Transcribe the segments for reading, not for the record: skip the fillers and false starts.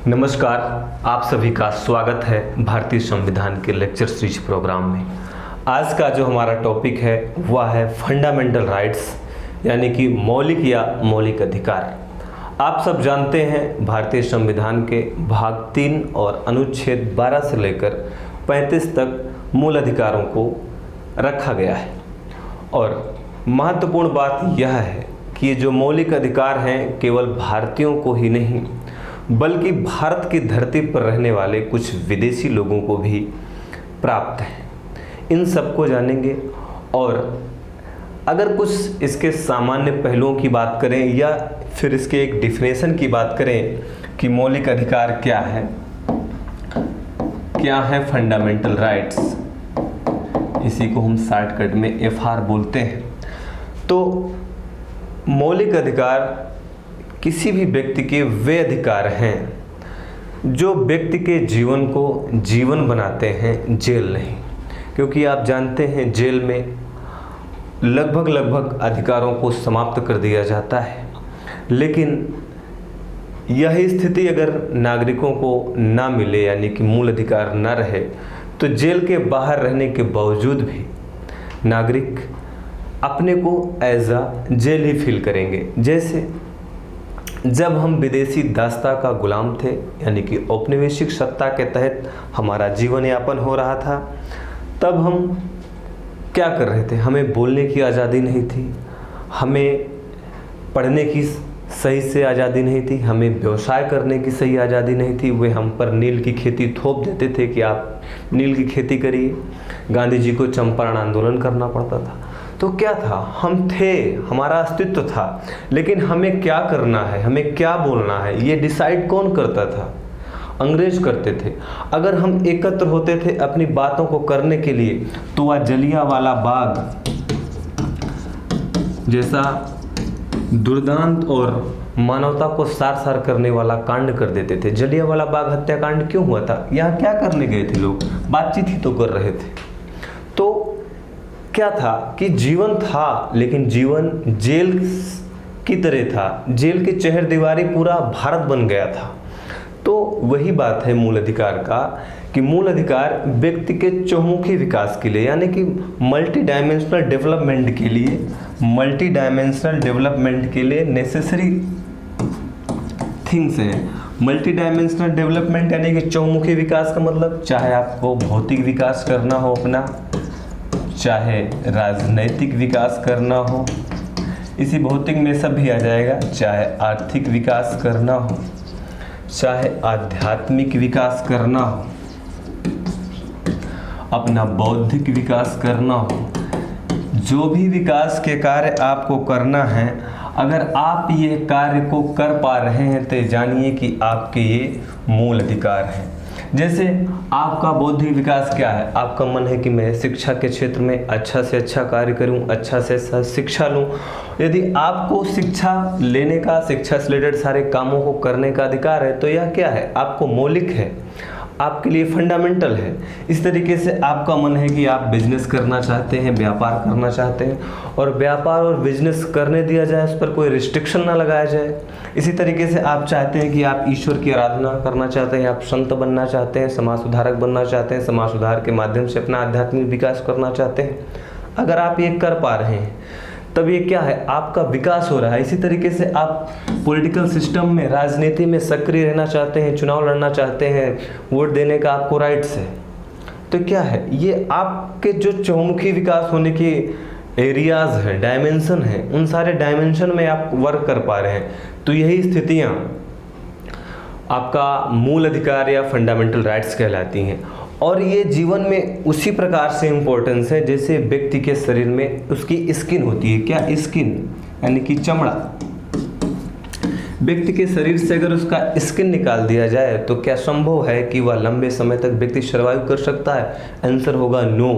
नमस्कार, आप सभी का स्वागत है भारतीय संविधान के लेक्चर सीरीज प्रोग्राम में। आज का जो हमारा टॉपिक है वह है फंडामेंटल राइट्स, यानी कि मौलिक या मौलिक अधिकार। आप सब जानते हैं भारतीय संविधान के भाग 3 और अनुच्छेद 12 से लेकर 35 तक मूल अधिकारों को रखा गया है। और महत्वपूर्ण बात यह है कि ये जो मौलिक अधिकार हैं केवल भारतीयों को ही नहीं बल्कि भारत की धरती पर रहने वाले कुछ विदेशी लोगों को भी प्राप्त हैं। इन सबको जानेंगे और अगर कुछ इसके सामान्य पहलुओं की बात करें या फिर इसके एक डिफिनेशन की बात करें कि मौलिक अधिकार क्या है फंडामेंटल राइट्स, इसी को हम शॉर्टकट में FR बोलते हैं। तो मौलिक अधिकार किसी भी व्यक्ति के वे अधिकार हैं जो व्यक्ति के जीवन को जीवन बनाते हैं, जेल नहीं। क्योंकि आप जानते हैं जेल में लगभग अधिकारों को समाप्त कर दिया जाता है, लेकिन यही स्थिति अगर नागरिकों को ना मिले यानी कि मूल अधिकार ना रहे तो जेल के बाहर रहने के बावजूद भी नागरिक अपने को एज अ जेल ही फील करेंगे। जैसे जब हम विदेशी दास्ता का गुलाम थे यानी कि औपनिवेशिक सत्ता के तहत हमारा जीवन यापन हो रहा था, तब हम क्या कर रहे थे? हमें बोलने की आज़ादी नहीं थी, हमें पढ़ने की सही से आज़ादी नहीं थी, हमें व्यवसाय करने की सही आज़ादी नहीं थी। वे हम पर नील की खेती थोप देते थे कि आप नील की खेती करिए। गांधी जी को चंपारण आंदोलन करना पड़ता था। तो क्या था? हम थे, हमारा अस्तित्व था, लेकिन हमें क्या करना है, हमें क्या बोलना है, ये डिसाइड कौन करता था? अंग्रेज करते थे। अगर हम एकत्र होते थे अपनी बातों को करने के लिए तो वह जलियांवाला बाग जैसा दुर्दांत और मानवता को सार करने वाला कांड कर देते थे। जलियांवाला बाग हत्याकांड क्यों हुआ था? यहाँ क्या करने गए थे लोग? बातचीत ही तो कर रहे थे। तो क्या था कि जीवन था, लेकिन जीवन जेल की तरह था। जेल की चहरदीवारी पूरा भारत बन गया था। तो वही बात है मूल अधिकार का कि मूल अधिकार व्यक्ति के चहुमुखी विकास के लिए यानी कि मल्टी डायमेंशनल डेवलपमेंट के लिए नेसेसरी थिंग्स हैं। मल्टी डायमेंशनल डेवलपमेंट यानी कि चहुमुखी विकास का मतलब चाहे आपको भौतिक विकास करना हो अपना, चाहे राजनैतिक विकास करना हो, इसी भौतिक में सब भी आ जाएगा, चाहे आर्थिक विकास करना हो, चाहे आध्यात्मिक विकास करना हो, अपना बौद्धिक विकास करना हो, जो भी विकास के कार्य आपको करना है, अगर आप ये कार्य को कर पा रहे हैं तो जानिए कि आपके ये मूल अधिकार हैं। जैसे आपका बौद्धिक विकास क्या है? आपका मन है कि मैं शिक्षा के क्षेत्र में अच्छा से अच्छा कार्य करूं, अच्छा से अच्छा शिक्षा लूं। यदि आपको शिक्षा लेने का, शिक्षा से रिलेटेड सारे कामों को करने का अधिकार है तो यह क्या है? आपको मौलिक है, आपके लिए फंडामेंटल है। इस तरीके से आपका मन है कि आप बिजनेस करना चाहते हैं, व्यापार करना चाहते हैं, और व्यापार और बिजनेस करने दिया जाए, उस पर कोई रिस्ट्रिक्शन ना लगाया जाए। इसी तरीके से आप चाहते हैं कि आप ईश्वर की आराधना करना चाहते हैं, आप संत बनना चाहते हैं, समाज सुधारक बनना चाहते हैं, समाज सुधार के माध्यम से अपना आध्यात्मिक विकास करना चाहते हैं। अगर आप ये कर पा रहे हैं तब ये क्या है? आपका विकास हो रहा है। इसी तरीके से आप पॉलिटिकल सिस्टम में, राजनीति में सक्रिय रहना चाहते हैं, चुनाव लड़ना चाहते हैं, वोट देने का आपको राइट्स है। तो क्या है? ये आपके जो चहुमुखी विकास होने के एरियाज हैं, डायमेंशन हैं, उन सारे डायमेंशन में आप वर्क कर पा रहे हैं। तो यही स्थितियाँ आपका मूल अधिकार या फंडामेंटल राइट्स कहलाती हैं। और ये जीवन में उसी प्रकार से इम्पोर्टेंस है जैसे व्यक्ति के शरीर में उसकी स्किन होती है। क्या? स्किन यानी कि चमड़ा। व्यक्ति के शरीर से अगर उसका स्किन निकाल दिया जाए तो क्या संभव है कि वह लंबे समय तक व्यक्ति सर्वाइव कर सकता है? आंसर होगा नो।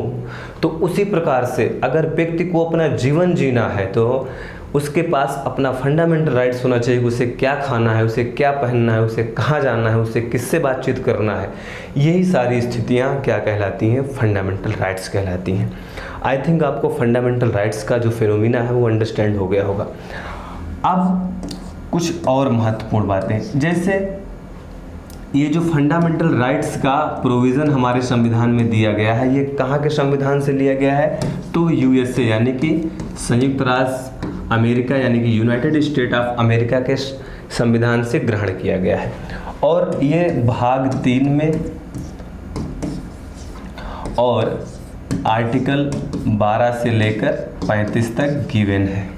तो उसी प्रकार से अगर व्यक्ति को अपना जीवन जीना है तो उसके पास अपना फंडामेंटल राइट्स होना चाहिए। उसे क्या खाना है, उसे क्या पहनना है, उसे कहाँ जाना है, उसे किससे बातचीत करना है। यही सारी स्थितियाँ क्या कहलाती हैं? फंडामेंटल राइट्स कहलाती हैं। आई थिंक आपको फंडामेंटल राइट्स का जो फिनोमिना है वो अंडरस्टैंड हो गया होगा। अब कुछ और महत्वपूर्ण बातें, जैसे ये जो फंडामेंटल राइट्स का प्रोविज़न हमारे संविधान में दिया गया है, ये कहाँ के संविधान से लिया गया है? तो यूएसए यानी कि संयुक्त राज्य अमेरिका यानी कि यूनाइटेड स्टेट ऑफ अमेरिका के संविधान से ग्रहण किया गया है। और ये भाग 3 में और आर्टिकल 12 से लेकर 35 तक गिवन है।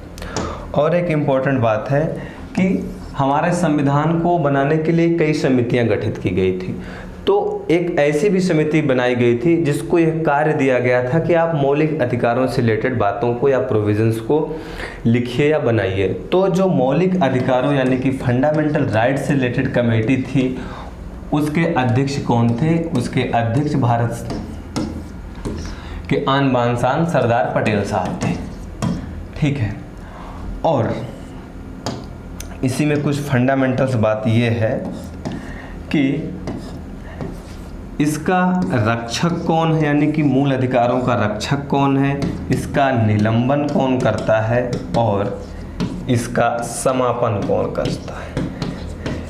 और एक इम्पॉर्टेंट बात है कि हमारे संविधान को बनाने के लिए कई समितियां गठित की गई थी। तो एक ऐसी भी समिति बनाई गई थी जिसको यह कार्य दिया गया था कि आप मौलिक अधिकारों से रिलेटेड बातों को या प्रोविजंस को लिखिए या बनाइए। तो जो मौलिक अधिकारों यानी कि फंडामेंटल राइट से रिलेटेड कमेटी थी, उसके अध्यक्ष कौन थे? उसके अध्यक्ष भारत के आन बान शान सरदार पटेल साहब थे। ठीक है। और इसी में कुछ फंडामेंटल्स बात ये है कि इसका रक्षक कौन है, यानी कि मूल अधिकारों का रक्षक कौन है, इसका निलंबन कौन करता है और इसका समापन कौन करता है।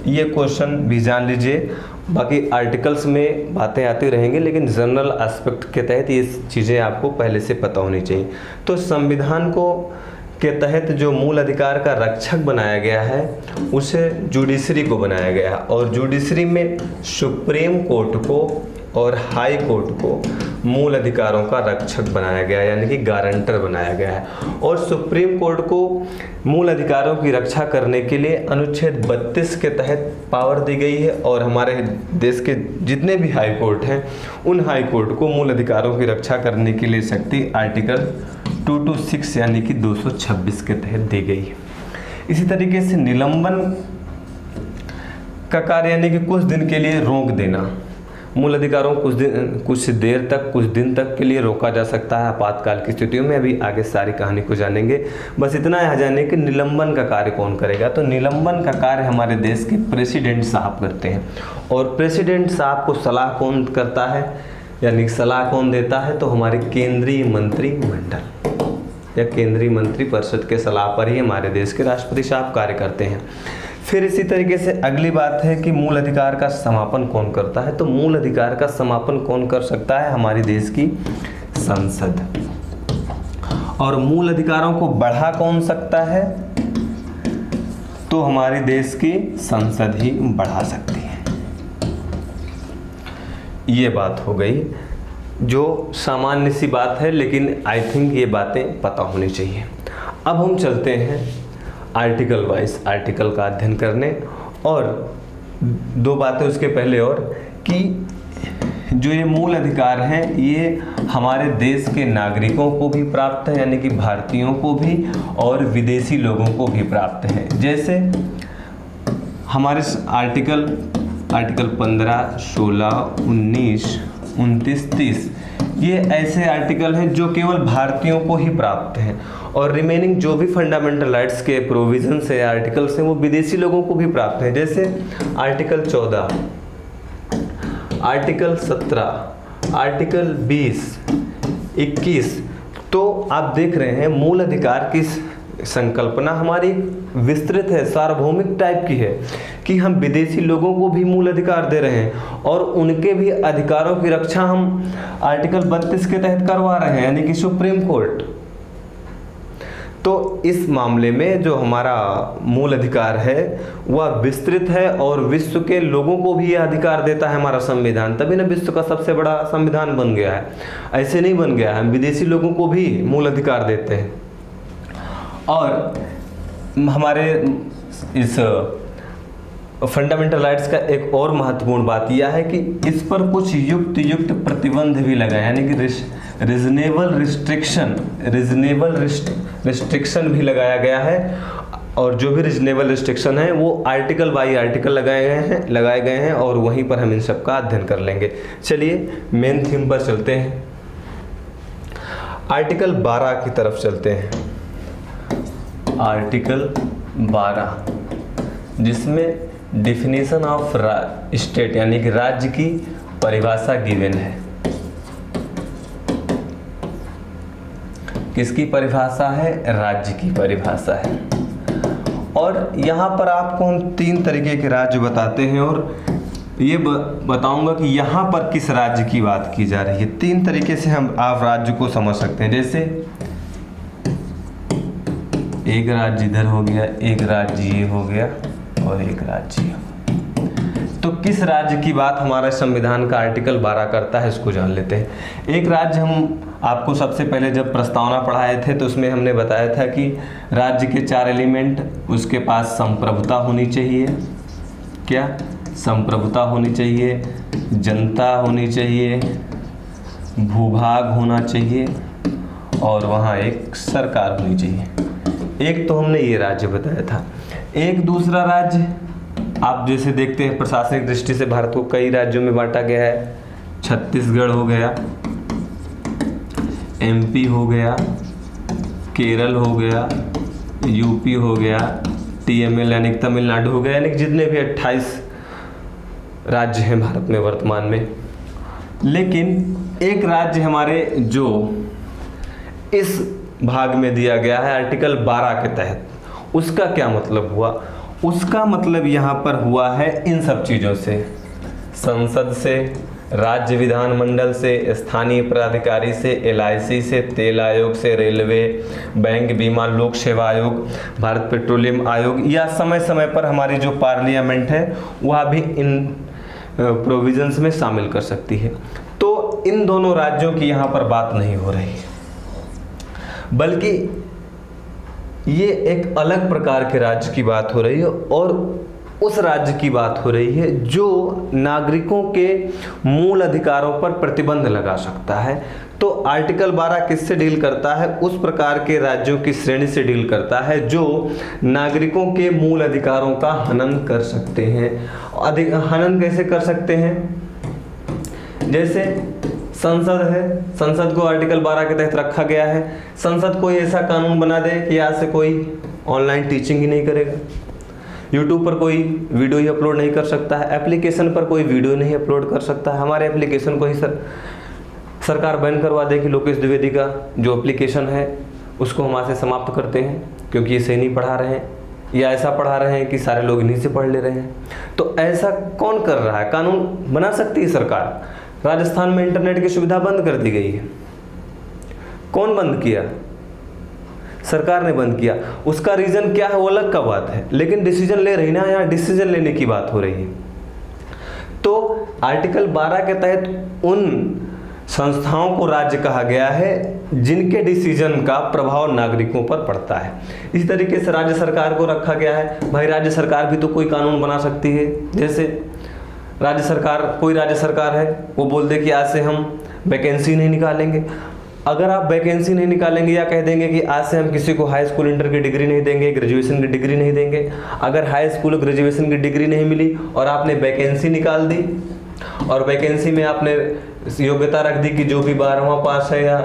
ये क्वेश्चन भी जान लीजिए। बाकी आर्टिकल्स में बातें आती रहेंगी, लेकिन जनरल एस्पेक्ट के तहत ये चीज़ें आपको पहले से पता होनी चाहिए। तो संविधान को के तहत जो मूल अधिकार का रक्षक बनाया गया है उसे जुडिशरी को बनाया गया है। और जुडिशरी में सुप्रीम कोर्ट को और हाई कोर्ट को मूल अधिकारों का रक्षक बनाया गया है, यानी कि गारंटर बनाया गया है। और सुप्रीम कोर्ट को मूल अधिकारों की रक्षा करने के लिए अनुच्छेद 32 के तहत पावर दी गई है। और हमारे देश के जितने भी हाई कोर्ट हैं उन हाई कोर्ट को मूल अधिकारों की रक्षा करने के लिए शक्ति आर्टिकल 226 यानी कि 226 के तहत दी गई है। इसी तरीके से निलंबन का कार्य यानी कि कुछ दिन के लिए रोक देना। मूल अधिकारों को कुछ देर तक, कुछ दिन तक के लिए रोका जा सकता है आपातकाल की स्थितियों में। अभी आगे सारी कहानी को जानेंगे। बस इतना यहाँ जाने कि निलंबन का कार्य कौन करेगा। तो निलंबन का कार्य हमारे देश के प्रेसिडेंट साहब करते हैं। और प्रेसिडेंट साहब को सलाह कौन करता है, यानी सलाह कौन देता है? तो हमारे केंद्रीय मंत्रिमंडल या केंद्रीय मंत्री परिषद के सलाह पर ही हमारे देश के राष्ट्रपति साहब कार्य करते हैं। फिर इसी तरीके से अगली बात है कि मूल अधिकार का समापन कौन करता है। तो मूल अधिकार का समापन कौन कर सकता है? हमारे देश की संसद। और मूल अधिकारों को बढ़ा कौन सकता है? तो हमारे देश की संसद ही बढ़ा सकती है। ये बात हो गई जो सामान्य सी बात है, लेकिन आई थिंक ये बातें पता होनी चाहिए। अब हम चलते हैं आर्टिकल वाइज आर्टिकल का अध्ययन करने। और दो बातें उसके पहले और कि जो ये मूल अधिकार हैं ये हमारे देश के नागरिकों को भी प्राप्त है, यानी कि भारतीयों को भी और विदेशी लोगों को भी प्राप्त है। जैसे हमारे आर्टिकल 15, 16, 19, 29, 30 ये ऐसे आर्टिकल हैं जो केवल भारतीयों को ही प्राप्त हैं। और रिमेनिंग जो भी फंडामेंटल राइट्स के प्रोविजंस है, आर्टिकल्स हैं, वो विदेशी लोगों को भी प्राप्त हैं। जैसे आर्टिकल 14, आर्टिकल 17, आर्टिकल 20, 21। तो आप देख रहे हैं मूल अधिकार की संकल्पना हमारी विस्तृत है, सार्वभौमिक टाइप की है कि हम विदेशी लोगों को भी मूल अधिकार दे रहे हैं और उनके भी अधिकारों की रक्षा हम आर्टिकल 32 के तहत करवा रहे हैं, यानी कि सुप्रीम कोर्ट। तो इस मामले में जो हमारा मूल अधिकार है वह विस्तृत है और विश्व के लोगों को भी यह अधिकार देता है हमारा संविधान। तभी ना विश्व का सबसे बड़ा संविधान बन गया है, ऐसे नहीं बन गया है। हम विदेशी लोगों को भी मूल अधिकार देते हैं। और हमारे इस फंडामेंटल राइट्स का एक और महत्वपूर्ण बात यह है कि इस पर कुछ युक्त प्रतिबंध भी लगा, यानी कि रीजनेबल रिस्ट्रिक्शन भी लगाया गया है। और जो भी रीजनेबल रिस्ट्रिक्शन है वो आर्टिकल बाई आर्टिकल लगाए गए हैं और वहीं पर हम इन सब का अध्ययन कर लेंगे। चलिए मेन थीम पर चलते हैं, आर्टिकल 12 की तरफ चलते हैं। आर्टिकल 12 जिसमें डिफिनेशन ऑफ स्टेट यानी कि राज्य की परिभाषा गिवन है। किसकी परिभाषा है? राज्य की परिभाषा है। और यहाँ पर आपको हम 3 तरीके के राज्य बताते हैं और ये बताऊंगा कि यहाँ पर किस राज्य की बात की जा रही है। 3 तरीके से हम आप राज्य को समझ सकते हैं। जैसे एक राज्य इधर हो गया, एक राज्य ये हो गया और एक राज्य ये। तो किस राज्य की बात हमारा संविधान का आर्टिकल 12 करता है, इसको जान लेते हैं। एक राज्य हम आपको सबसे पहले जब प्रस्तावना पढ़ाए थे तो उसमें हमने बताया था कि राज्य के 4 एलिमेंट, उसके पास संप्रभुता होनी चाहिए। क्या? संप्रभुता होनी चाहिए, जनता होनी चाहिए, भूभाग होना चाहिए और वहाँ एक सरकार होनी चाहिए। एक तो हमने ये राज्य बताया था। एक दूसरा राज्य आप जैसे देखते हैं प्रशासनिक दृष्टि से भारत को कई राज्यों में बांटा गया है। छत्तीसगढ़ हो गया, एमपी हो गया, केरल हो गया, यूपी हो गया, टीएमएल यानी तमिलनाडु हो गया, यानी जितने भी 28 राज्य हैं भारत में वर्तमान में। लेकिन एक राज्य हमारे जो इस भाग में दिया गया है आर्टिकल 12 के तहत, उसका क्या मतलब हुआ? उसका मतलब यहाँ पर हुआ है इन सब चीज़ों से, संसद से, राज्य विधानमंडल से, स्थानीय प्राधिकारी से, एलआईसी से, तेल आयोग से, रेलवे, बैंक, बीमा, लोक सेवा आयोग, भारत पेट्रोलियम आयोग, या समय समय पर हमारी जो पार्लियामेंट है वह भी इन प्रोविजंस में शामिल कर सकती है। तो इन दोनों राज्यों की यहाँ पर बात नहीं हो रही, बल्कि ये एक अलग प्रकार के राज्य की बात हो रही है और उस राज्य की बात हो रही है जो नागरिकों के मूल अधिकारों पर प्रतिबंध लगा सकता है। तो आर्टिकल 12 किससे डील करता है? उस प्रकार के राज्यों की श्रेणी से डील करता है जो नागरिकों के मूल अधिकारों का हनन कर सकते हैं। हनन कैसे कर सकते हैं? जैसे संसद है, संसद को आर्टिकल 12 के तहत रखा गया है। संसद कोई ऐसा कानून बना दे कि आज से कोई ऑनलाइन टीचिंग ही नहीं करेगा, यूट्यूब पर कोई वीडियो ही अपलोड नहीं कर सकता है, एप्लीकेशन पर कोई वीडियो नहीं अपलोड कर सकता है। हमारे एप्लीकेशन को ही सरकार बैन करवा दे कि लोकेश द्विवेदी का जो एप्लीकेशन है उसको हम वहाँ से समाप्त करते हैं क्योंकि ये सही नहीं पढ़ा रहे हैं, या ऐसा पढ़ा रहे हैं कि सारे लोग इन्हीं से पढ़ ले रहे हैं। तो ऐसा कौन कर रहा है? कानून बना सकती है सरकार। राजस्थान में इंटरनेट की सुविधा बंद कर दी गई है। कौन बंद किया? सरकार ने बंद किया। उसका रीजन क्या है वो अलग का बात है, लेकिन डिसीजन ले रही ना, यहाँ डिसीजन लेने की बात हो रही है। तो आर्टिकल 12 के तहत उन संस्थाओं को राज्य कहा गया है जिनके डिसीजन का प्रभाव नागरिकों पर पड़ता है। इसी तरीके से राज्य सरकार को रखा गया है। भाई राज्य सरकार भी तो कोई कानून बना सकती है। जैसे राज्य सरकार, कोई राज्य सरकार है, वो बोल दे कि आज से हम वैकेंसी नहीं निकालेंगे। अगर आप वैकेंसी नहीं निकालेंगे या कह देंगे कि आज से हम किसी को हाई स्कूल इंटर की डिग्री नहीं देंगे, ग्रेजुएशन की डिग्री नहीं देंगे, अगर हाई स्कूल ग्रेजुएशन की डिग्री नहीं मिली और आपने वैकेंसी निकाल दी और वैकेंसी में आपने योग्यता रख दी कि जो भी 12वां पास है या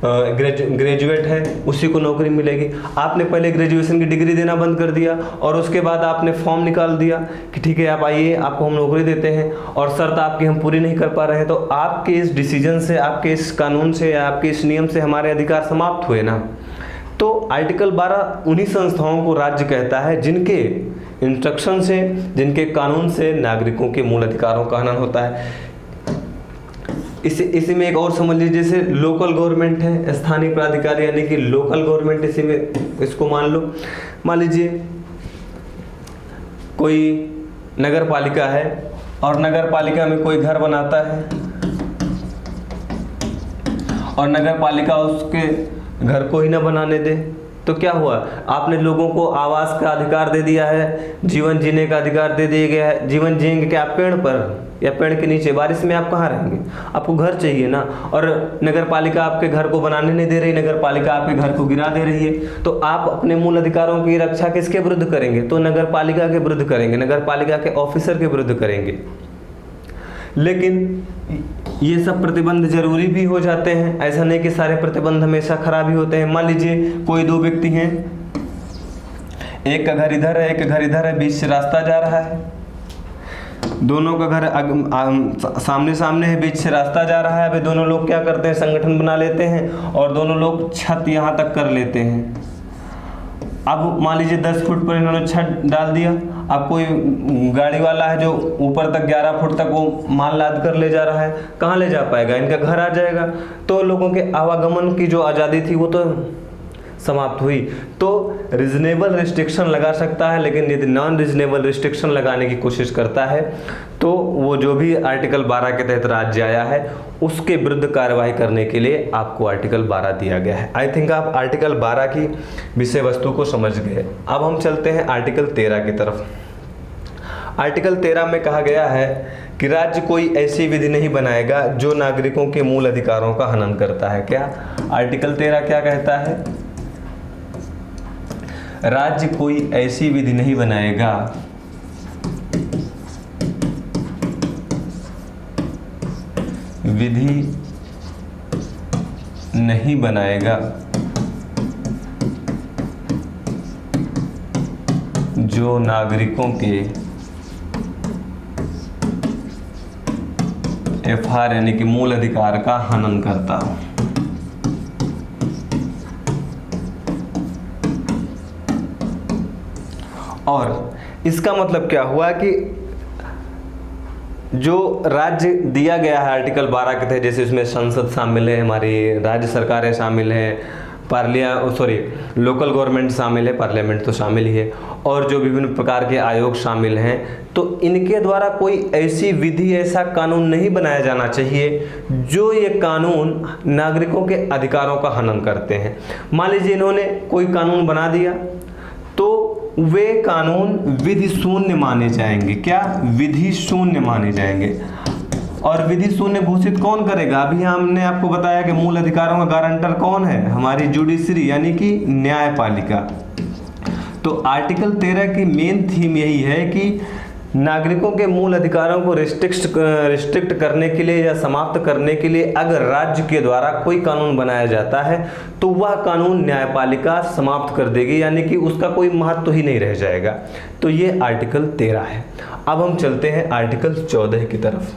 ग्रेजुएट है उसी को नौकरी मिलेगी, आपने पहले ग्रेजुएशन की डिग्री देना बंद कर दिया और उसके बाद आपने फॉर्म निकाल दिया कि ठीक है आप आइए, आपको हम नौकरी देते हैं, और शर्त आपकी हम पूरी नहीं कर पा रहे हैं, तो आपके इस डिसीजन से, आपके इस कानून से या आपके इस नियम से हमारे अधिकार समाप्त हुए ना। तो आर्टिकल 12 उन्हीं संस्थाओं को राज्य कहता है जिनके इंस्ट्रक्शन से, जिनके कानून से नागरिकों के मूल अधिकारों का हनन होता है। इसी में एक और समझ लीजिए, जैसे लोकल गवर्नमेंट है, स्थानीय प्राधिकारी यानी कि लोकल गवर्नमेंट, इसी में इसको मान लो। मान लीजिए कोई नगर पालिका है और नगर पालिका में कोई घर बनाता है और नगर पालिका उसके घर को ही ना बनाने दे, तो क्या हुआ? आपने लोगों को आवास का अधिकार दे दिया है, जीवन जीने का अधिकार दे दिया गया है। जीवन जिएंगे क्या? पेड़ पर या पेड़ के नीचे? बारिश में आप कहाँ रहेंगे? आपको घर चाहिए ना। और नगर पालिका आपके घर को बनाने नहीं दे रही, नगर पालिका आपके घर को गिरा दे रही है, तो आप अपने मूल अधिकारों की रक्षा किसके विरुद्ध करेंगे? तो नगर पालिका के विरुद्ध करेंगे, नगर पालिका के ऑफिसर के विरुद्ध करेंगे। लेकिन ये सब प्रतिबंध जरूरी भी हो जाते हैं, ऐसा नहीं कि सारे प्रतिबंध हमेशा खराब ही होते हैं। मान लीजिए कोई 2 व्यक्ति हैं, एक का घर इधर है, एक का घर इधर है, बीच से रास्ता जा रहा है, दोनों का घर सामने सामने है, बीच से रास्ता जा रहा है। अभी दोनों लोग क्या करते हैं? संगठन बना लेते हैं और दोनों लोग छत यहाँ तक कर लेते हैं। अब मान लीजिए 10 फुट पर इन्होंने छत डाल दिया। अब कोई गाड़ी वाला है जो ऊपर तक 11 फुट तक वो माल लाद कर ले जा रहा है, कहाँ ले जा पाएगा? इनका घर आ जाएगा। तो लोगों के आवागमन की जो आज़ादी थी वो तो समाप्त हुई। तो रीजनेबल रिस्ट्रिक्शन लगा सकता है, लेकिन यदि नॉन रीजनेबल रिस्ट्रिक्शन लगाने की कोशिश करता है तो वो जो भी आर्टिकल 12 के तहत राज्य आया है उसके विरुद्ध कार्रवाई करने के लिए आपको आर्टिकल 12 दिया गया है। आई थिंक आप आर्टिकल 12 की विषय वस्तु को समझ गए। अब हम चलते हैं आर्टिकल 13 की तरफ। आर्टिकल 13 में कहा गया है कि राज्य कोई ऐसी विधि नहीं बनाएगा जो नागरिकों के मूल अधिकारों का हनन करता है। क्या आर्टिकल 13 क्या कहता है? राज्य कोई ऐसी विधि नहीं बनाएगा जो नागरिकों के एफआर यानी कि मूल अधिकार का हनन करता हो। और इसका मतलब क्या हुआ कि जो राज्य दिया गया है आर्टिकल 12 के तहत, जैसे इसमें संसद शामिल है, हमारी राज्य सरकारें शामिल हैं, लोकल गवर्नमेंट शामिल है, पार्लियामेंट तो शामिल ही है, और जो विभिन्न प्रकार के आयोग शामिल हैं, तो इनके द्वारा कोई ऐसी विधि, ऐसा कानून नहीं बनाया जाना चाहिए जो ये कानून नागरिकों के अधिकारों का हनन करते हैं। मान लीजिए इन्होंने कोई कानून बना दिया तो वे कानून विधि शून्य माने जाएंगे। क्या? विधि शून्य माने जाएंगे। और विधि शून्य घोषित कौन करेगा? अभी हमने आपको बताया कि मूल अधिकारों का गारंटर कौन है? हमारी जुडिशरी यानी कि न्यायपालिका। तो आर्टिकल 13 की मेन थीम यही है कि नागरिकों के मूल अधिकारों को रिस्ट्रिक्ट करने के लिए या समाप्त करने के लिए अगर राज्य के द्वारा कोई कानून बनाया जाता है तो वह कानून न्यायपालिका समाप्त कर देगी, यानी कि उसका कोई महत्व ही नहीं रह जाएगा। तो ये आर्टिकल 13 है। अब हम चलते हैं आर्टिकल 14 की तरफ।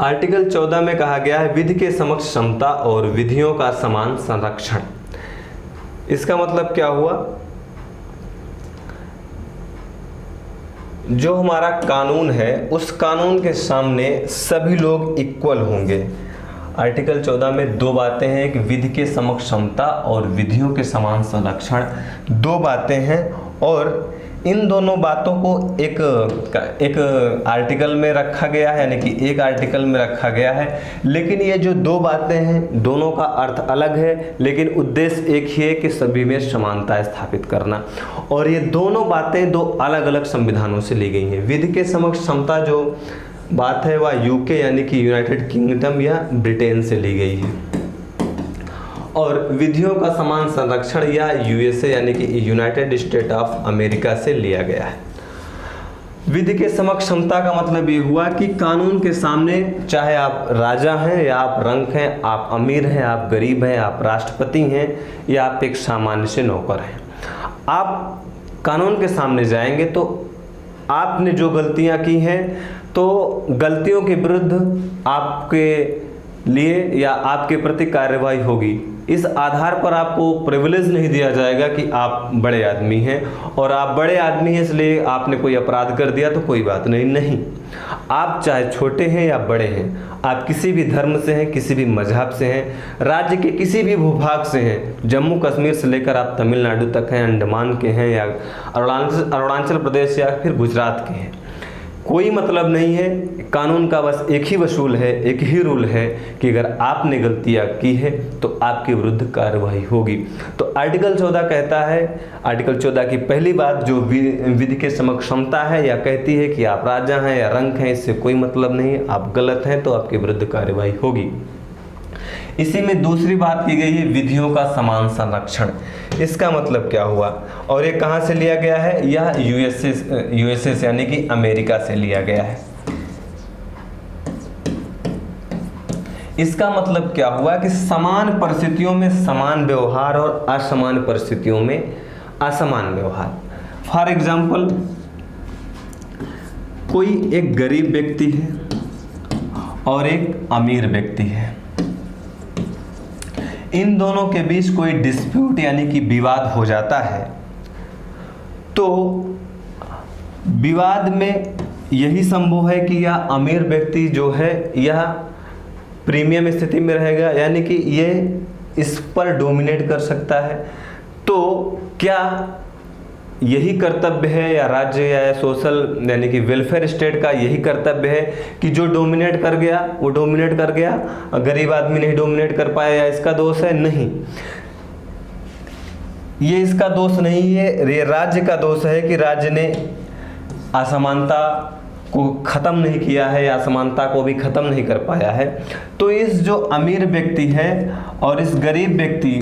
आर्टिकल 14 में कहा गया है विधि के समक्ष समता और विधियों का समान संरक्षण। इसका मतलब क्या हुआ? जो हमारा कानून है उस कानून के सामने सभी लोग इक्वल होंगे। आर्टिकल 14 में दो बातें हैं, एक विधि के समक्ष समता और विधियों के समान संरक्षण, दो बातें हैं। और इन दोनों बातों को एक आर्टिकल में रखा गया है, यानी कि एक आर्टिकल में रखा गया है, लेकिन ये जो दो बातें हैं दोनों का अर्थ अलग है, लेकिन उद्देश्य एक ही है कि सभी में समानता स्थापित करना। और ये दोनों बातें दो अलग अलग संविधानों से ली गई हैं। विधि के समक्ष समता जो बात है वह यूके यानी कि यूनाइटेड किंगडम या ब्रिटेन से ली गई है, और विधियों का समान संरक्षण या यूएसए यानी कि यूनाइटेड स्टेट ऑफ अमेरिका से लिया गया है। विधि के समक्ष समता का मतलब ये हुआ कि कानून के सामने चाहे आप राजा हैं या आप रंक हैं, आप अमीर हैं, आप गरीब हैं, आप राष्ट्रपति हैं या आप एक सामान्य से नौकर हैं, आप कानून के सामने जाएंगे तो आपने जो गलतियां की हैं तो गलतियों के विरुद्ध आपके लिए या आपके प्रति कार्रवाई होगी। इस आधार पर आपको प्रिविलेज नहीं दिया जाएगा कि आप बड़े आदमी हैं और आप बड़े आदमी हैं इसलिए आपने कोई अपराध कर दिया तो कोई बात नहीं। आप चाहे छोटे हैं या बड़े हैं, आप किसी भी धर्म से हैं, किसी भी मजहब से हैं, राज्य के किसी भी भूभाग से हैं, जम्मू कश्मीर से लेकर आप तमिलनाडु तक हैं, अंडमान के हैं या अरुणाचल प्रदेश या फिर गुजरात के हैं, कोई मतलब नहीं है। कानून का बस एक ही वसूल है, एक ही रूल है कि अगर आपने गलतियां की है तो आपके विरुद्ध कार्रवाई होगी। तो आर्टिकल 14 कहता है, आर्टिकल 14 की पहली बात जो विधि के समक्ष समता है या कहती है कि आप राजा हैं या रंक हैं, इससे कोई मतलब नहीं, आप गलत हैं तो आपके विरुद्ध कार्रवाई होगी। इसी में दूसरी बात की गई है विधियों का समान संरक्षण। इसका मतलब क्या हुआ और ये कहाँ से लिया गया है? यह यूएसए से यानी कि अमेरिका से लिया गया है। इसका मतलब क्या हुआ कि समान परिस्थितियों में समान व्यवहार और असमान परिस्थितियों में असमान व्यवहार। फॉर एग्जाम्पल, कोई एक गरीब व्यक्ति है और एक अमीर व्यक्ति है, इन दोनों के बीच कोई डिस्प्यूट यानी कि विवाद हो जाता है, तो विवाद में यही संभव है कि यह अमीर व्यक्ति जो है यह प्रीमियम स्थिति में रहेगा, यानी कि ये इस पर डोमिनेट कर सकता है। तो क्या यही कर्तव्य है या राज्य या सोशल यानी कि वेलफेयर स्टेट का यही कर्तव्य है कि जो डोमिनेट कर गया वो डोमिनेट कर गया, गरीब आदमी नहीं डोमिनेट कर पाया, या इसका दोष है? नहीं, ये इसका दोष नहीं है, ये राज्य का दोष है कि राज्य ने असमानता को ख़त्म नहीं किया है या असमानता को भी ख़त्म नहीं कर पाया है। तो इस जो अमीर व्यक्ति है और इस गरीब व्यक्ति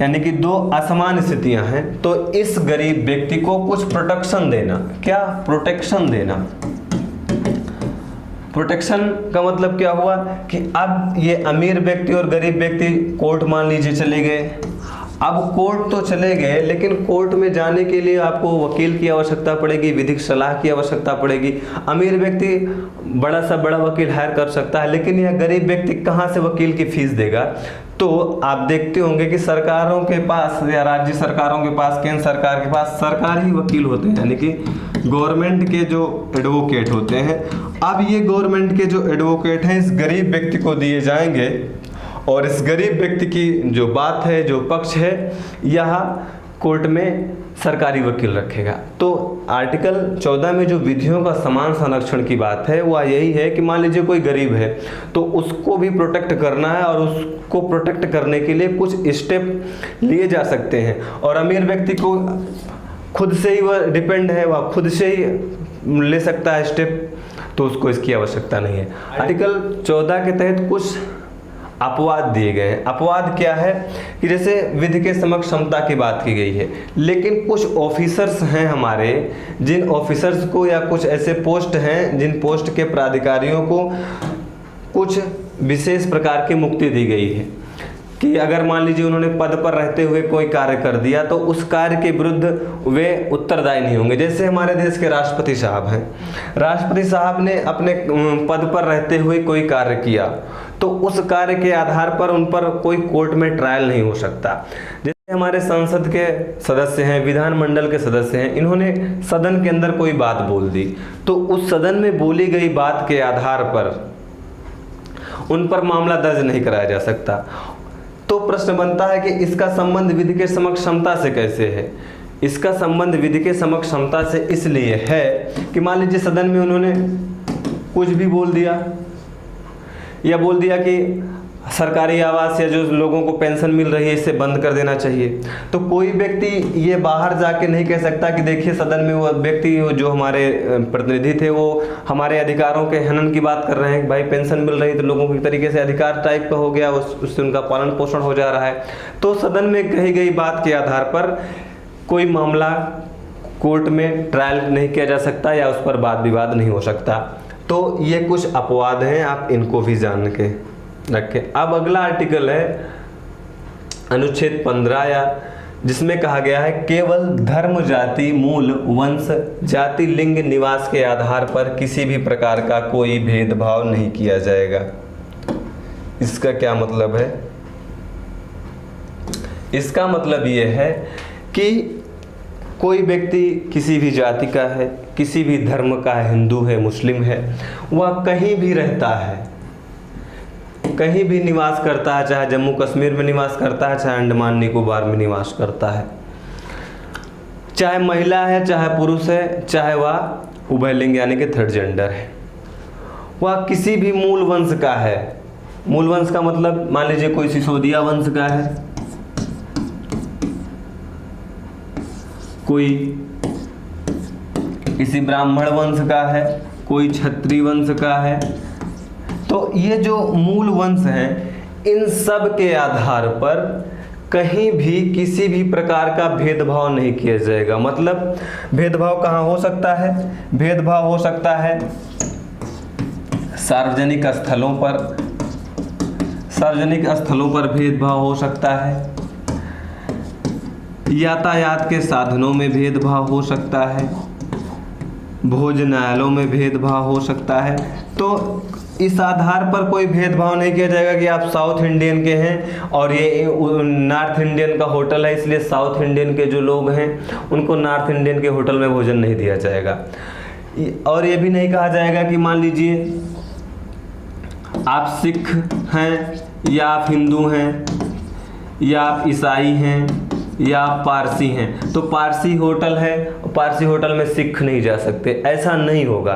यानी कि दो असमान स्थितियां हैं, तो इस गरीब व्यक्ति को कुछ प्रोटेक्शन देना। क्या प्रोटेक्शन देना? प्रोटेक्शन का मतलब क्या हुआ कि अब ये अमीर व्यक्ति और गरीब व्यक्ति कोर्ट मान लीजिए चले गए। अब कोर्ट तो चले गए, लेकिन कोर्ट में जाने के लिए आपको वकील की आवश्यकता पड़ेगी, विधिक सलाह की आवश्यकता पड़ेगी। अमीर व्यक्ति बड़ा सा बड़ा वकील हायर कर सकता है, लेकिन यह गरीब व्यक्ति कहाँ से वकील की फीस देगा? तो आप देखते होंगे कि सरकारों के पास या राज्य सरकारों के पास, केंद्र सरकार के पास सरकारी वकील होते हैं, यानी कि गवर्नमेंट के जो एडवोकेट होते हैं। अब ये गवर्नमेंट के जो एडवोकेट हैं इस गरीब व्यक्ति को दिए जाएंगे, और इस गरीब व्यक्ति की जो बात है, जो पक्ष है, यह कोर्ट में सरकारी वकील रखेगा। तो आर्टिकल 14 में जो विधियों का समान संरक्षण की बात है वह यही है कि मान लीजिए कोई गरीब है तो उसको भी प्रोटेक्ट करना है, और उसको प्रोटेक्ट करने के लिए कुछ स्टेप लिए जा सकते हैं। और अमीर व्यक्ति को खुद से ही वह डिपेंड है, वह खुद से ही ले सकता है स्टेप, तो उसको इसकी आवश्यकता नहीं है। आर्टिकल 14 के तहत कुछ अपवाद दिए गए हैं। अपवाद क्या है कि जैसे विधि के समक्ष क्षमता की बात की गई है, लेकिन कुछ ऑफिसर्स हैं हमारे, जिन ऑफिसर्स को या कुछ ऐसे पोस्ट हैं जिन पोस्ट के प्राधिकारियों को कुछ विशेष प्रकार की मुक्ति दी गई है कि अगर मान लीजिए उन्होंने पद पर रहते हुए कोई कार्य कर दिया तो उस कार्य के विरुद्ध वे उत्तरदायी नहीं होंगे। जैसे हमारे देश के राष्ट्रपति साहब हैं, राष्ट्रपति साहब ने अपने पद पर रहते हुए कोई कार्य किया तो उस कार्य के आधार पर उन पर कोई कोर्ट में ट्रायल नहीं हो सकता। जैसे हमारे संसद के सदस्य हैं, विधानमंडल के सदस्य हैं, इन्होंने सदन के अंदर कोई बात बोल दी तो उस सदन में बोली गई बात के आधार पर उन पर मामला दर्ज नहीं कराया जा सकता। तो प्रश्न बनता है कि इसका संबंध विधि के समक्ष क्षमता से कैसे है? इसका संबंध विधि के समक्ष क्षमता से इसलिए है कि मान लीजिए सदन में उन्होंने कुछ भी बोल दिया, या बोल दिया कि सरकारी आवास या जो लोगों को पेंशन मिल रही है इसे बंद कर देना चाहिए, तो कोई व्यक्ति ये बाहर जाके नहीं कह सकता कि देखिए सदन में वो व्यक्ति जो हमारे प्रतिनिधि थे वो हमारे अधिकारों के हनन की बात कर रहे हैं, भाई पेंशन मिल रही तो लोगों की तरीके से अधिकार टाइप का हो गया, उससे उनका पालन पोषण हो जा रहा है। तो सदन में कही गई बात के आधार पर कोई मामला कोर्ट में ट्रायल नहीं किया जा सकता या उस पर वाद विवाद नहीं हो सकता। तो ये कुछ अपवाद हैं, आप इनको भी जान के रखें। अब अगला आर्टिकल है अनुच्छेद 15, या जिसमें कहा गया है केवल धर्म, जाति, मूल, वंश, जाति, लिंग, निवास के आधार पर किसी भी प्रकार का कोई भेदभाव नहीं किया जाएगा। इसका क्या मतलब है? इसका मतलब ये है कि कोई व्यक्ति किसी भी जाति का है, किसी भी धर्म का है, हिंदू है, मुस्लिम है, वह कहीं भी रहता है, कहीं भी निवास करता है, चाहे जम्मू कश्मीर में निवास करता है, चाहे अंडमान निकोबार में निवास करता है, चाहे महिला है, चाहे पुरुष है, चाहे वह उभयलिंग यानी कि थर्ड जेंडर है, वह किसी भी मूल वंश का है। मूल वंश का मतलब मान लीजिए कोई सिसोदिया वंश का है, कोई किसी ब्राह्मण वंश का है, कोई क्षत्रिय वंश का है, तो ये जो मूल वंश हैं इन सब के आधार पर कहीं भी किसी भी प्रकार का भेदभाव नहीं किया जाएगा। मतलब भेदभाव कहाँ हो सकता है? भेदभाव हो सकता है सार्वजनिक स्थलों पर, सार्वजनिक स्थलों पर भेदभाव हो सकता है, यातायात के साधनों में भेदभाव हो सकता है, भोजनालयों में भेदभाव हो सकता है। तो इस आधार पर कोई भेदभाव नहीं किया जाएगा कि आप साउथ इंडियन के हैं और ये नॉर्थ इंडियन का होटल है, इसलिए साउथ इंडियन के जो लोग हैं उनको नॉर्थ इंडियन के होटल में भोजन नहीं दिया जाएगा। और ये भी नहीं कहा जाएगा कि मान लीजिए आप सिख हैं या आप हिंदू हैं या आप ईसाई हैं या आप पारसी हैं, तो पारसी होटल है, पारसी होटल में सिख नहीं जा सकते, ऐसा नहीं होगा।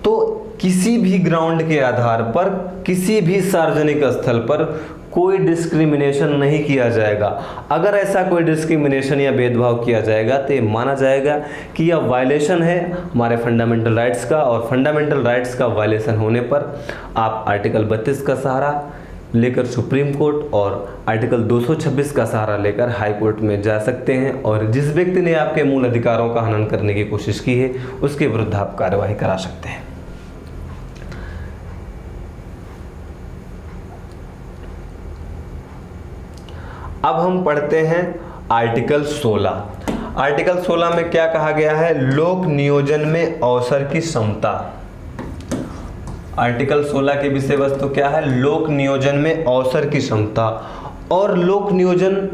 तो किसी भी ग्राउंड के आधार पर किसी भी सार्वजनिक स्थल पर कोई डिस्क्रिमिनेशन नहीं किया जाएगा। अगर ऐसा कोई डिस्क्रिमिनेशन या भेदभाव किया जाएगा तो ये माना जाएगा कि यह वायलेशन है हमारे फंडामेंटल राइट्स का, और फंडामेंटल राइट्स का वायलेशन होने पर आप आर्टिकल 32 का सहारा लेकर सुप्रीम कोर्ट और आर्टिकल 226 का सहारा लेकर हाई कोर्ट में जा सकते हैं, और जिस व्यक्ति ने आपके मूल अधिकारों का हनन करने की कोशिश की है उसके विरुद्ध आप कार्यवाही करा सकते हैं। अब हम पढ़ते हैं आर्टिकल 16। आर्टिकल 16 में क्या कहा गया है? लोक नियोजन में अवसर की समता। आर्टिकल 16 की विषय वस्तु क्या है? लोक नियोजन में अवसर की समता। और लोक नियोजन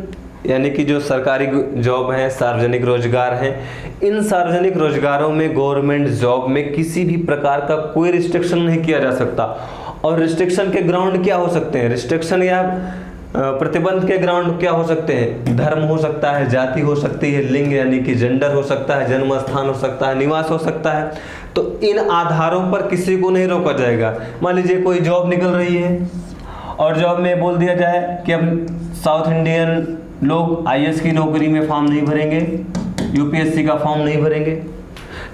यानी कि जो सरकारी जॉब हैं, सार्वजनिक रोजगार हैं, इन सार्वजनिक रोजगारों में, गवर्नमेंट जॉब में किसी भी प्रकार का कोई रिस्ट्रिक्शन नहीं किया जा सकता। और रिस्ट्रिक्शन के ग्राउंड क्या हो सकते हैं? रिस्ट्रिक्शन या प्रतिबंध के ग्राउंड क्या हो सकते हैं? धर्म हो सकता है, जाति हो सकती है, लिंग यानी कि जेंडर हो सकता है, जन्म स्थान हो सकता है, निवास हो सकता है। तो इन आधारों पर किसी को नहीं रोका जाएगा। मान लीजिए कोई जॉब निकल रही है और जॉब में बोल दिया जाए कि अब साउथ इंडियन लोग आईएएस की नौकरी में फॉर्म नहीं भरेंगे, यूपीएससी का फॉर्म नहीं भरेंगे,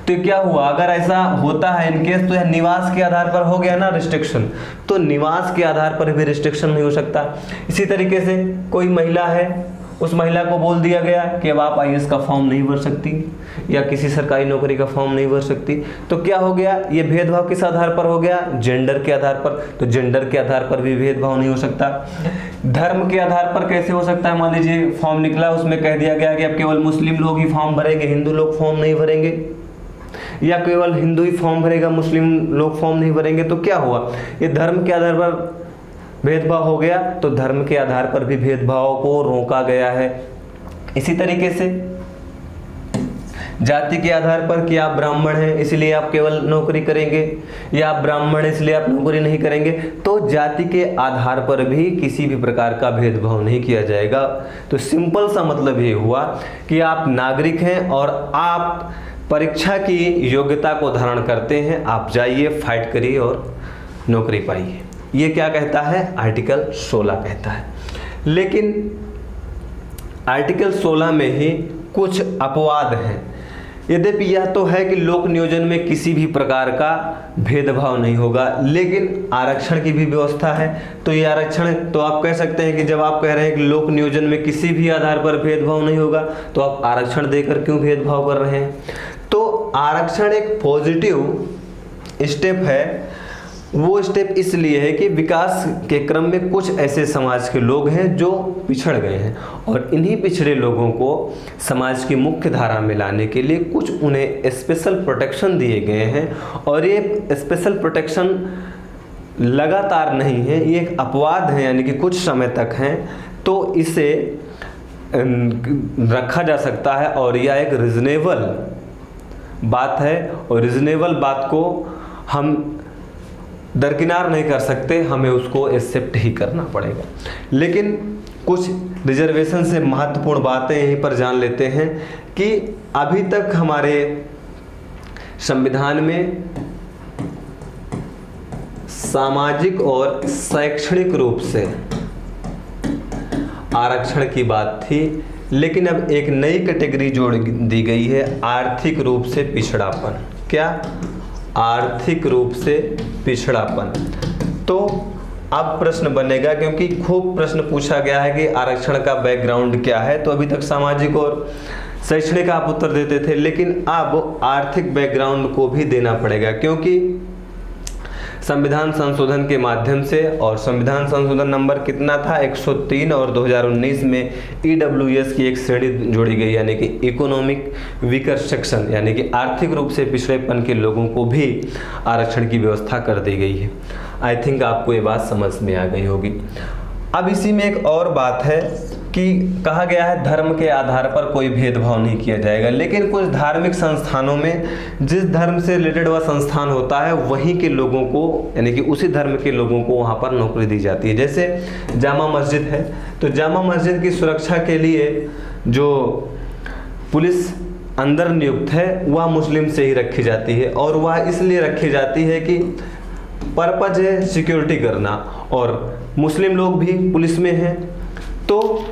तो क्या हुआ? अगर ऐसा होता है इनकेस, तो यह निवास के आधार पर हो गया ना रिस्ट्रिक्शन, तो निवास के आधार पर भी रिस्ट्रिक्शन नहीं हो सकता। इसी तरीके से कोई महिला है, उस महिला को बोल दिया गया कि अब आप आईएएस का फॉर्म नहीं भर सकती या किसी सरकारी नौकरी का फॉर्म नहीं भर सकती, तो क्या हो गया? ये भेदभाव किस आधार पर हो गया? जेंडर के आधार पर। तो जेंडर के आधार पर भी भेदभाव नहीं हो सकता। धर्म के आधार पर कैसे हो सकता है? मान लीजिए फॉर्म निकला, उसमें कह दिया गया कि अब केवल मुस्लिम लोग ही फॉर्म भरेंगे, हिंदू लोग फॉर्म नहीं भरेंगे, या केवल हिंदू ही फॉर्म भरेगा, मुस्लिम लोग फॉर्म नहीं भरेंगे, तो क्या हुआ? ये धर्म के आधार पर भेदभाव हो गया। तो धर्म के आधार पर भी भेदभाव को रोका गया है। इसी तरीके से जाति के आधार पर कि आप ब्राह्मण हैं इसलिए आप केवल नौकरी करेंगे, या आप ब्राह्मण इसलिए आप नौकरी नहीं करेंगे, तो जाति के आधार पर भी किसी भी प्रकार का भेदभाव नहीं किया जाएगा। तो सिंपल सा मतलब ये हुआ कि आप नागरिक हैं और आप परीक्षा की योग्यता को धारण करते हैं, आप जाइए, फाइट करिए और नौकरी पाइए। ये क्या कहता है? आर्टिकल 16 कहता है। लेकिन आर्टिकल 16 में ही कुछ अपवाद हैं। यद्यपि यह तो है कि लोक नियोजन में किसी भी प्रकार का भेदभाव नहीं होगा, लेकिन आरक्षण की भी व्यवस्था है। तो ये आरक्षण, तो आप कह सकते हैं कि जब आप कह रहे हैं कि लोक नियोजन में किसी भी आधार पर भेदभाव नहीं होगा, तो आप आरक्षण देकर क्यों भेदभाव कर रहे हैं? तो आरक्षण एक पॉजिटिव स्टेप है। वो स्टेप इसलिए है कि विकास के क्रम में कुछ ऐसे समाज के लोग हैं जो पिछड़ गए हैं, और इन्हीं पिछड़े लोगों को समाज की मुख्य धारा में लाने के लिए कुछ उन्हें स्पेशल प्रोटेक्शन दिए गए हैं। और ये स्पेशल प्रोटेक्शन लगातार नहीं है, ये एक अपवाद है, यानी कि कुछ समय तक हैं, तो इसे रखा जा सकता है। और यह एक रीजनेबल बात है, और रीजनेबल बात को हम दरकिनार नहीं कर सकते, हमें उसको एक्सेप्ट ही करना पड़ेगा। लेकिन कुछ रिजर्वेशन से महत्वपूर्ण बातें यहीं पर जान लेते हैं कि अभी तक हमारे संविधान में सामाजिक और शैक्षणिक रूप से आरक्षण की बात थी, लेकिन अब एक नई कैटेगरी जोड़ दी गई है, आर्थिक रूप से पिछड़ापन। क्या? आर्थिक रूप से पिछड़ापन। तो अब प्रश्न बनेगा, क्योंकि खूब प्रश्न पूछा गया है कि आरक्षण का बैकग्राउंड क्या है, तो अभी तक सामाजिक और शैक्षणिक आप उत्तर देते थे, लेकिन अब आर्थिक बैकग्राउंड को भी देना पड़ेगा, क्योंकि संविधान संशोधन के माध्यम से, और संविधान संशोधन नंबर कितना था? 103, और 2019 में ईडब्ल्यूएस की एक श्रेणी जोड़ी गई, यानी कि इकोनॉमिक वीकर सेक्शन, यानी कि आर्थिक रूप से पिछड़ेपन के लोगों को भी आरक्षण की व्यवस्था कर दी गई है। आई थिंक आपको ये बात समझ में आ गई होगी। अब इसी में एक और बात है कि कहा गया है धर्म के आधार पर कोई भेदभाव नहीं किया जाएगा, लेकिन कुछ धार्मिक संस्थानों में जिस धर्म से रिलेटेड वह संस्थान होता है वहीं के लोगों को, यानी कि उसी धर्म के लोगों को वहाँ पर नौकरी दी जाती है। जैसे जामा मस्जिद है, तो जामा मस्जिद की सुरक्षा के लिए जो पुलिस अंदर नियुक्त है वह मुस्लिम से ही रखी जाती है, और वह इसलिए रखी जाती है कि पर्पज है सिक्योरिटी करना, और मुस्लिम लोग भी पुलिस में हैं, तो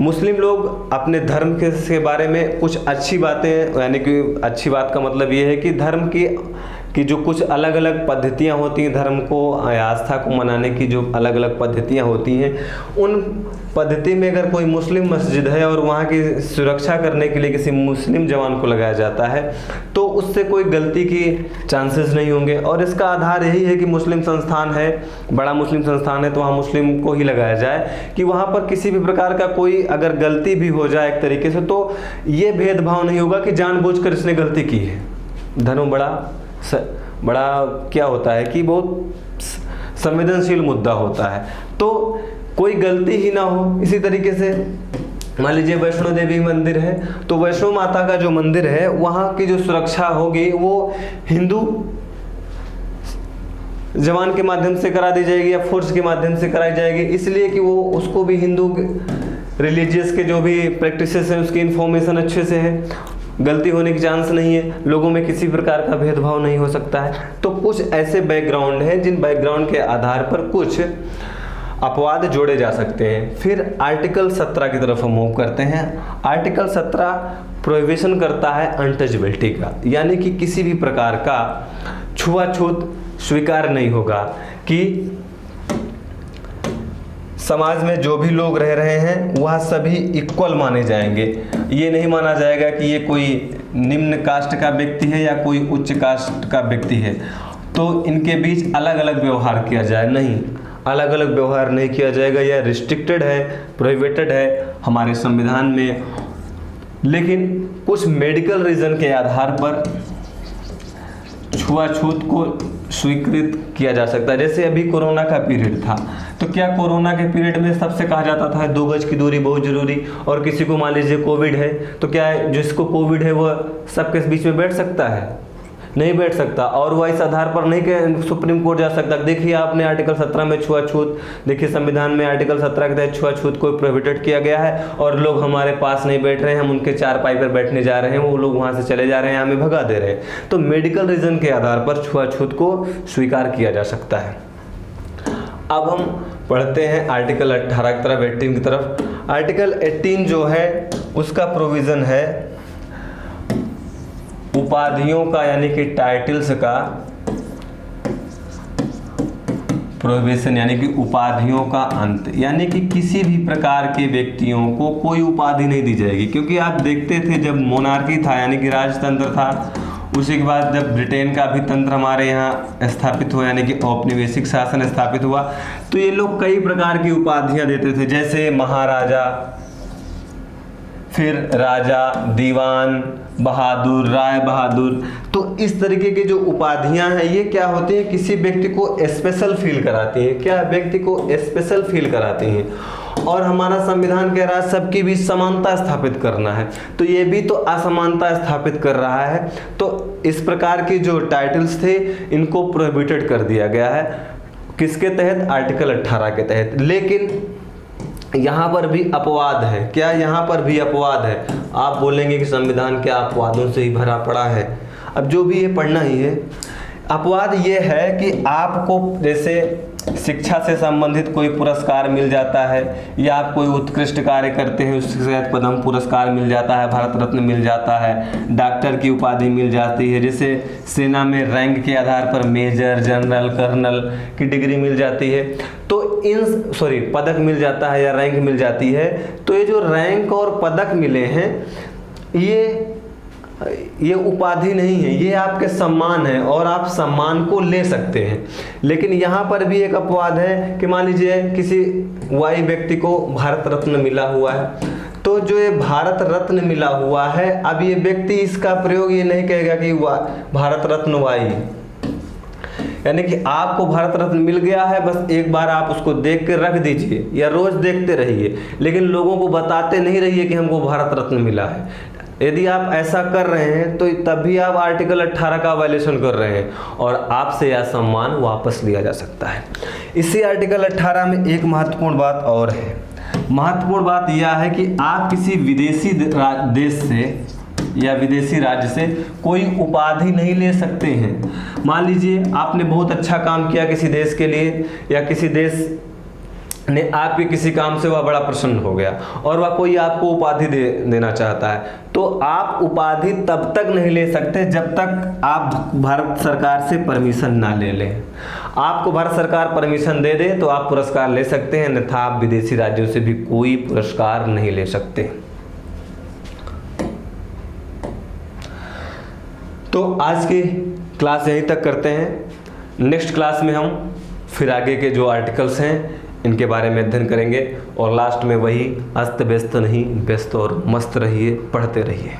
मुस्लिम लोग अपने धर्म के बारे में कुछ अच्छी बातें, यानी कि अच्छी बात का मतलब ये है कि धर्म की जो कुछ अलग अलग पद्धतियाँ होती हैं, धर्म को आस्था को मनाने की जो अलग अलग पद्धतियाँ होती हैं, उन पद्धति में अगर कोई मुस्लिम मस्जिद है और वहाँ की सुरक्षा करने के लिए किसी मुस्लिम जवान को लगाया जाता है तो उससे कोई गलती की चांसेस नहीं होंगे। और इसका आधार यही है कि मुस्लिम संस्थान है, बड़ा मुस्लिम संस्थान है, तो वहाँ मुस्लिम को ही लगाया जाए कि वहाँ पर किसी भी प्रकार का कोई अगर गलती भी हो जाए एक तरीके से, तो ये भेदभाव नहीं होगा कि जानबूझकर इसने गलती की है। धर्म बड़ा क्या होता है कि बहुत संवेदनशील मुद्दा होता है, तो कोई गलती ही ना हो। इसी तरीके से मान लीजिए वैष्णो देवी मंदिर है, तो वैष्णो माता का जो मंदिर है वहाँ की जो सुरक्षा होगी वो हिंदू जवान के माध्यम से करा दी जाएगी या फोर्स के माध्यम से कराई जाएगी, इसलिए कि वो उसको भी हिंदू रिलीजियस के जो भी प्रैक्टिसेस हैं उसकी इन्फॉर्मेशन अच्छे से है, गलती होने की चांस नहीं है, लोगों में किसी प्रकार का भेदभाव नहीं हो सकता है। तो कुछ ऐसे बैकग्राउंड हैं जिन बैकग्राउंड के आधार पर कुछ अपवाद जोड़े जा सकते हैं। फिर आर्टिकल 17 की तरफ हम मूव करते हैं। आर्टिकल 17 प्रोहिबिशन करता है अनटचेबिलिटी का, यानी कि किसी भी प्रकार का छुआछूत स्वीकार नहीं होगा, कि समाज में जो भी लोग रह रहे हैं वह सभी इक्वल माने जाएंगे। ये नहीं माना जाएगा कि ये कोई निम्न कास्ट का व्यक्ति है या कोई उच्च कास्ट का व्यक्ति है तो इनके बीच अलग अलग व्यवहार किया जाए, नहीं, अलग अलग व्यवहार नहीं किया जाएगा। यह रिस्ट्रिक्टेड है, प्रोहिबिटेड है हमारे संविधान में। लेकिन कुछ मेडिकल रीजन के आधार पर छुआछूत को स्वीकृत किया जा सकता है। जैसे अभी कोरोना का पीरियड था, तो क्या कोरोना के पीरियड में सबसे कहा जाता था 2 गज की दूरी बहुत जरूरी, और किसी को मान लीजिए कोविड है तो क्या जिसको कोविड है वह सबके बीच में बैठ सकता है? नहीं बैठ सकता, और वह इस आधार पर नहीं कि सुप्रीम कोर्ट जा सकता। देखिए आपने आर्टिकल 17 में छुआछूत, देखिए संविधान में आर्टिकल 17 के तहत छुआछूत को प्रोहिबिटेड किया गया है, और लोग हमारे पास नहीं बैठ रहे हैं, हम उनके चारपाई पर बैठने जा रहे हैं, वो लोग वहाँ से चले जा रहे हैं, हमें भगा दे रहे हैं। तो मेडिकल रीजन के आधार पर छुआछूत को स्वीकार किया जा सकता है। अब हम पढ़ते हैं आर्टिकल 18 की तरफ, 18 की तरफ। आर्टिकल 18 जो है उसका प्रोविज़न है उपाधियों का, यानी कि टाइटल्स का प्रोहिबिशन, यानी कि उपाधियों का अंत, यानी कि किसी भी प्रकार के व्यक्तियों को कोई उपाधि नहीं दी जाएगी। क्योंकि आप देखते थे जब मोनार्की था, यानी कि राजतंत्र था, उसी के बाद जब ब्रिटेन का भी तंत्र हमारे यहाँ स्थापित हुआ, यानी कि औपनिवेशिक शासन स्थापित हुआ, तो ये लोग कई प्रकार की उपाधियाँ देते थे, जैसे महाराजा, फिर राजा, दीवान, बहादुर, राय बहादुर। तो इस तरीके की जो उपाधियां हैं ये क्या होती हैं, किसी व्यक्ति को स्पेशल फील कराती हैं। क्या व्यक्ति को स्पेशल फील कराती हैं। और हमारा संविधान कह रहा है सबकी भी समानता स्थापित करना है, तो ये भी तो असमानता स्थापित कर रहा है। तो इस प्रकार के जो टाइटल्स थे इनको प्रोहिबिटेड कर दिया गया है। किसके तहत? आर्टिकल 18 के तहत। लेकिन यहाँ पर भी अपवाद है। क्या यहाँ पर भी अपवाद है? आप बोलेंगे कि संविधान क्या अपवादों से ही भरा पड़ा है। अब जो भी ये पढ़ना ही है। अपवाद ये है कि आपको जैसे शिक्षा से संबंधित कोई पुरस्कार मिल जाता है, या आप कोई उत्कृष्ट कार्य करते हैं उसके तहत पद्म पुरस्कार मिल जाता है, भारत रत्न मिल जाता है, डॉक्टर की उपाधि मिल जाती है, जैसे सेना में रैंक के आधार पर मेजर, जनरल, कर्नल की डिग्री मिल जाती है, तो पदक मिल जाता है या रैंक मिल जाती है। तो ये जो रैंक और पदक मिले हैं ये उपाधि नहीं है, ये आपके सम्मान है और आप सम्मान को ले सकते हैं। लेकिन यहाँ पर भी एक अपवाद है कि मान लीजिए किसी वाई व्यक्ति को भारत रत्न मिला हुआ है, तो जो ये भारत रत्न मिला हुआ है, अब ये व्यक्ति इसका प्रयोग ये नहीं कहेगा कि भारत रत्न वाई, यानी कि आपको भारत रत्न मिल गया है, बस एक बार आप उसको देख के रख दीजिए या रोज देखते रहिए, लेकिन लोगों को बताते नहीं रहिए कि हमको भारत रत्न मिला है। यदि आप ऐसा कर रहे हैं तो तब भी आप आर्टिकल 18 का वायलेशन कर रहे हैं और आपसे यह सम्मान वापस लिया जा सकता है। इसी आर्टिकल 18 में एक महत्वपूर्ण बात और है। महत्वपूर्ण बात यह है कि आप किसी विदेशी देश से या विदेशी राज्य से कोई उपाधि नहीं ले सकते हैं। मान लीजिए आपने बहुत अच्छा काम किया किसी देश के लिए, या किसी देश ने आपके किसी काम से वह बड़ा प्रसन्न हो गया और वह कोई आपको उपाधि देना चाहता है, तो आप उपाधि तब तक नहीं ले सकते जब तक आप भारत सरकार से परमिशन ना ले लें। आपको भारत सरकार परमिशन दे दे तो आप पुरस्कार ले सकते हैं, अन्यथा आप विदेशी राज्यों से भी कोई पुरस्कार नहीं ले सकते। तो आज की क्लास यहीं तक करते हैं। नेक्स्ट क्लास में हम फिर आगे के जो आर्टिकल्स हैं इनके बारे में अध्ययन करेंगे, और लास्ट में वही अस्त व्यस्त नहीं, व्यस्त और मस्त रहिए, पढ़ते रहिए।